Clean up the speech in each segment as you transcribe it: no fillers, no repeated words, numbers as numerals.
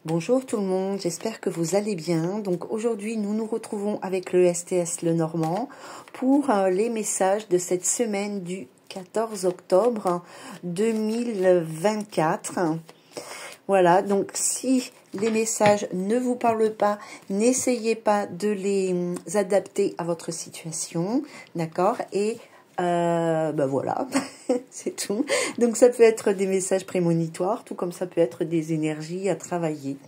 Bonjour tout le monde, j'espère que vous allez bien. Donc aujourd'hui, nous nous retrouvons avec le STS Le Normand pour les messages de cette semaine du 14 octobre 2024. Voilà, donc si les messages ne vous parlent pas, n'essayez pas de les adapter à votre situation, d'accord? Et voilà, c'est tout. Donc ça peut être des messages prémonitoires, tout comme ça peut être des énergies à travailler.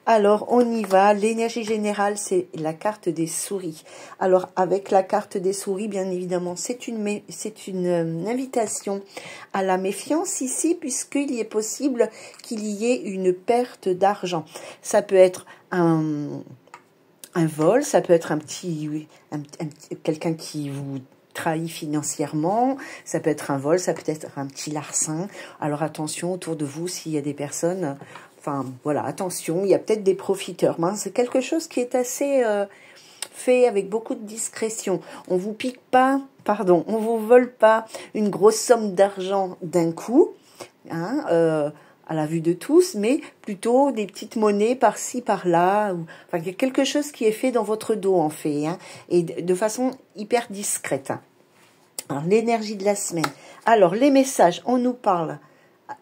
Alors on y va, l'énergie générale c'est la carte des souris. Alors avec la carte des souris, bien évidemment, c'est une invitation à la méfiance ici, puisqu'il est possible qu'il y ait une perte d'argent. Ça peut être un vol, ça peut être quelqu'un qui vous trahit financièrement, ça peut être un vol, ça peut être un petit larcin. Alors attention autour de vous s'il y a des personnes, enfin voilà, attention, il y a peut-être des profiteurs. C'est quelque chose qui est assez fait avec beaucoup de discrétion. On vous pique pas, pardon, on vous vole pas une grosse somme d'argent d'un coup, à la vue de tous, mais plutôt des petites monnaies par-ci, par-là. Enfin, il y a quelque chose qui est fait dans votre dos, en fait, et de façon hyper discrète. Alors, l'énergie de la semaine. Alors, les messages, on nous parle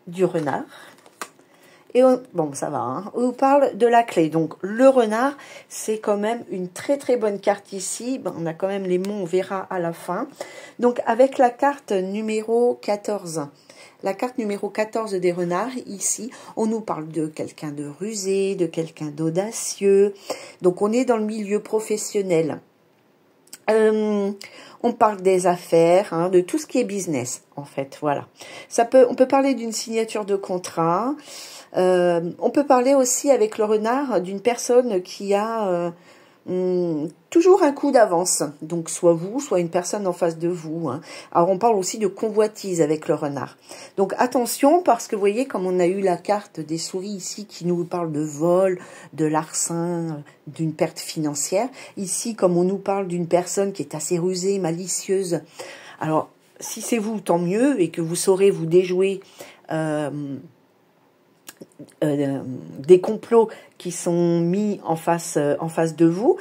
du renard. Et bon, ça va, on nous parle de la clé. Donc, le renard, c'est quand même une très très bonne carte ici. On a quand même les mots, on verra à la fin. Donc, avec la carte numéro 14, la carte numéro 14 des renards, ici, on nous parle de quelqu'un de rusé, de quelqu'un d'audacieux. Donc, on est dans le milieu professionnel. On parle des affaires, de tout ce qui est business, en fait, voilà. On peut parler d'une signature de contrat. On peut parler aussi avec le renard d'une personne qui a toujours un coup d'avance, donc soit vous, soit une personne en face de vous. Alors on parle aussi de convoitise avec le renard. Donc attention, parce que vous voyez, comme on a eu la carte des souris ici qui nous parle de vol, de larcin, d'une perte financière, ici comme on nous parle d'une personne qui est assez rusée, malicieuse. Alors si c'est vous, tant mieux, et que vous saurez vous déjouer des complots qui sont mis en face de vous,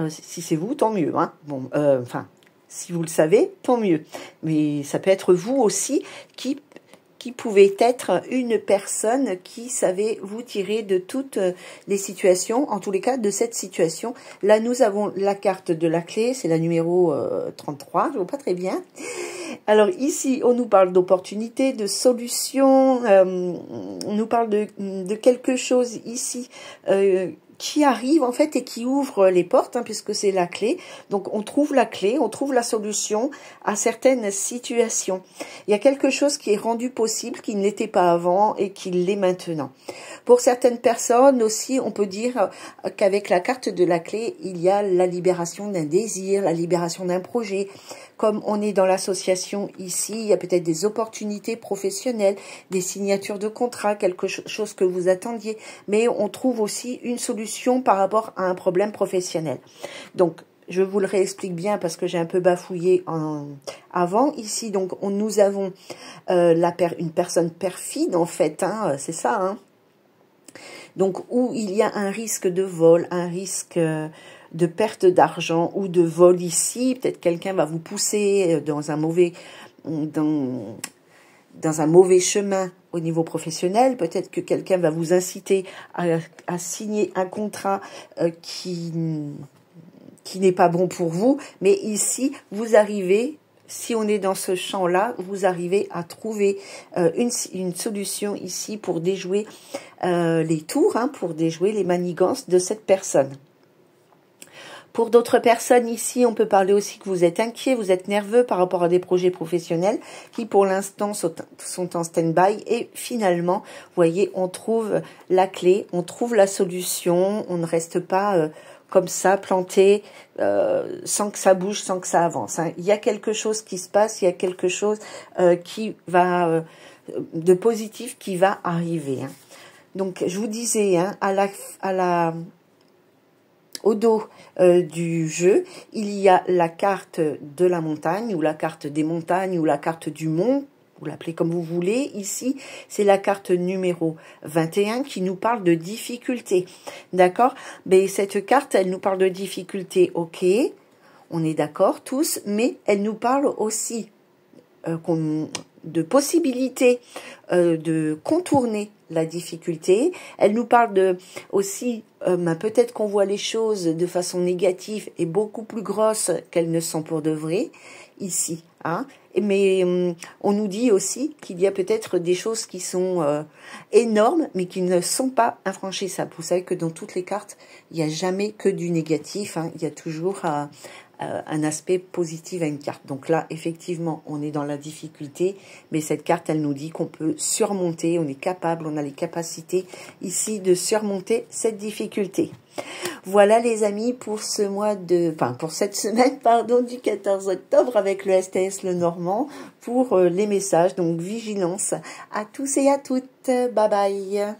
si c'est vous, tant mieux. Enfin, si vous le savez, tant mieux. Mais ça peut être vous aussi qui pouvez être une personne qui savait vous tirer de toutes les situations, en tous les cas de cette situation. Là, nous avons la carte de la clé, c'est la numéro 33, je vois pas très bien. Alors ici, on nous parle d'opportunités, de solutions, on nous parle de quelque chose ici qui arrive en fait et qui ouvre les portes, puisque c'est la clé. Donc on trouve la clé, on trouve la solution à certaines situations. Il y a quelque chose qui est rendu possible, qui ne l'était pas avant et qui l'est maintenant. Pour certaines personnes aussi, on peut dire qu'avec la carte de la clé, il y a la libération d'un désir, la libération d'un projet. Comme on est dans l'association ici, il y a peut-être des opportunités professionnelles, des signatures de contrats, quelque chose que vous attendiez, mais on trouve aussi une solution par rapport à un problème professionnel. Donc, je vous le réexplique bien parce que j'ai un peu bafouillé avant. Ici, donc, nous avons une personne perfide, en fait, c'est ça, Donc, où il y a un risque de vol, un risque de perte d'argent ou de vol ici. Peut-être quelqu'un va vous pousser dans un mauvais chemin au niveau professionnel. Peut-être que quelqu'un va vous inciter à signer un contrat qui n'est pas bon pour vous. Mais ici, vous arrivez, si on est dans ce champ-là, vous arrivez à trouver une solution ici pour déjouer les tours, pour déjouer les manigances de cette personne. Pour d'autres personnes ici, on peut parler aussi que vous êtes inquiet, vous êtes nerveux par rapport à des projets professionnels qui pour l'instant sont en stand-by et finalement, vous voyez, on trouve la clé, on trouve la solution, on ne reste pas comme ça planté sans que ça bouge, sans que ça avance. Il y a quelque chose qui se passe, il y a quelque chose qui va de positif qui va arriver. Donc je vous disais, au dos du jeu, il y a la carte de la montagne, ou la carte des montagnes, ou la carte du mont, vous l'appelez comme vous voulez. Ici, c'est la carte numéro 21 qui nous parle de difficulté. D'accord? Mais cette carte, elle nous parle de difficulté, ok, on est d'accord tous, mais elle nous parle aussi de possibilités de contourner la difficulté. Elle nous parle aussi, peut-être qu'on voit les choses de façon négative et beaucoup plus grosses qu'elles ne sont pour de vrai, ici. Hein. Mais on nous dit aussi qu'il y a peut-être des choses qui sont énormes, mais qui ne sont pas infranchissables. Vous savez que dans toutes les cartes, il n'y a jamais que du négatif. Hein. Il y a toujours un aspect positif à une carte. Donc là, effectivement, on est dans la difficulté, mais cette carte, elle nous dit qu'on peut surmonter, on est capable, on a les capacités ici de surmonter cette difficulté. Voilà les amis pour pour cette semaine, pardon, du 14 octobre avec le STS Lenormand pour les messages. Donc vigilance à tous et à toutes. Bye bye.